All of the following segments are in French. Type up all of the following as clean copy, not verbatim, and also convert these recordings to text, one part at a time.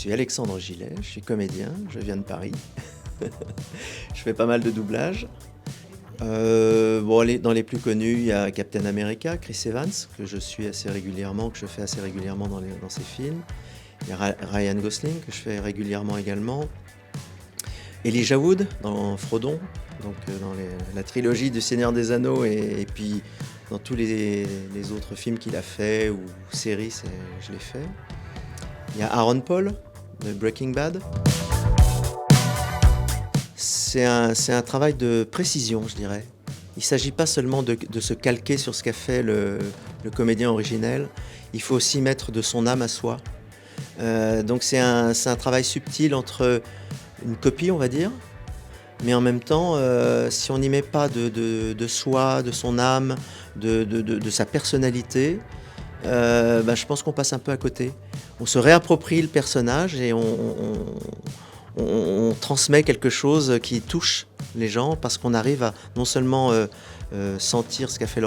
suis Alexandre Gillet, je suis comédien, je viens de Paris. Je fais pas mal de doublages. Dans les plus connus, il y a Captain America, Chris Evans, que je suis assez régulièrement, que je fais assez régulièrement dans ses films. Il y a Ryan Gosling, que je fais régulièrement également. Elijah Wood, dans Frodon, donc dans la trilogie du Seigneur des Anneaux, et puis dans tous les autres films qu'il a fait, ou séries, je l'ai fait. Il y a Aaron Paul, de Breaking Bad. C'est un travail de précision, je dirais. Il ne s'agit pas seulement de se calquer sur ce qu'a fait le comédien originel, il faut aussi mettre de son âme à soi. Donc c'est un travail subtil entre une copie, on va dire, mais en même temps, si on n'y met pas de soi, de son âme, de sa personnalité, je pense qu'on passe un peu à côté. On se réapproprie le personnage et on transmet quelque chose qui touche les gens parce qu'on arrive à non seulement sentir ce qu'a fait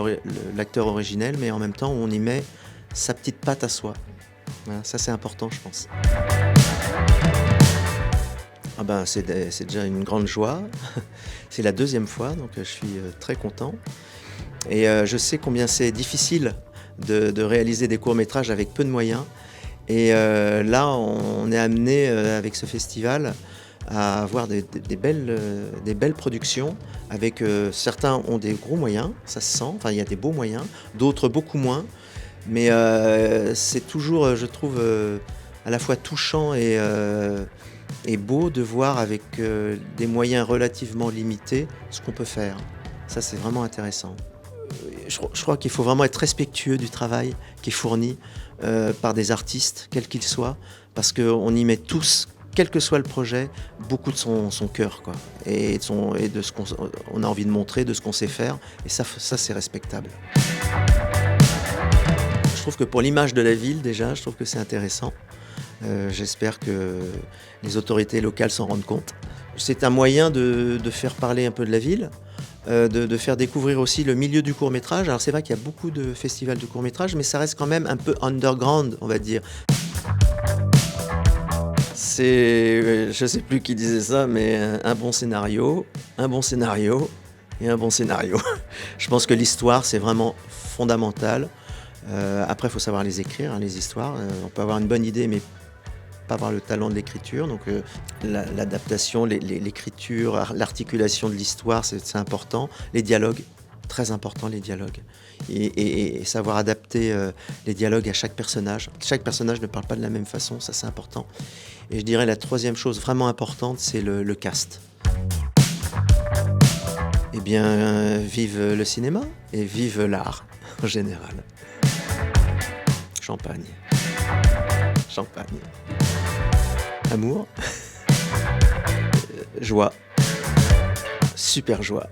l'acteur originel, mais en même temps on y met sa petite patte à soi. Voilà, ça c'est important, je pense. C'est déjà une grande joie. C'est la deuxième fois, donc je suis très content. Et je sais combien c'est difficile de réaliser des courts-métrages avec peu de moyens. Et là, on est amené avec ce festival à avoir des belles productions. Avec certains ont des gros moyens, ça se sent. Enfin, il y a des beaux moyens, d'autres beaucoup moins. Mais c'est toujours, je trouve, à la fois touchant et beau de voir avec des moyens relativement limités ce qu'on peut faire. Ça, c'est vraiment intéressant. Je crois qu'il faut vraiment être respectueux du travail qui est fourni par des artistes, quels qu'ils soient, parce qu'on y met tous, quel que soit le projet, beaucoup de son cœur, quoi, et de ce qu'on a envie de montrer, de ce qu'on sait faire, et ça c'est respectable. Je trouve que pour l'image de la ville, déjà, je trouve que c'est intéressant. J'espère que les autorités locales s'en rendent compte. C'est un moyen de faire parler un peu de la ville, de faire découvrir aussi le milieu du court-métrage. Alors c'est vrai qu'il y a beaucoup de festivals de court-métrage, mais ça reste quand même un peu underground, on va dire. Je ne sais plus qui disait ça, mais un bon scénario et un bon scénario. Je pense que l'histoire, c'est vraiment fondamental. Après, il faut savoir les écrire, les histoires. On peut avoir une bonne idée, mais pas avoir le talent de l'écriture. Donc l'adaptation, l'écriture, l'articulation de l'histoire, c'est important. Les dialogues, très important les dialogues. Et savoir adapter les dialogues à chaque personnage. Chaque personnage ne parle pas de la même façon, ça c'est important. Et je dirais la troisième chose vraiment importante, c'est le cast. Eh bien, vive le cinéma et vive l'art en général. Champagne. Amour. Joie. Super joie.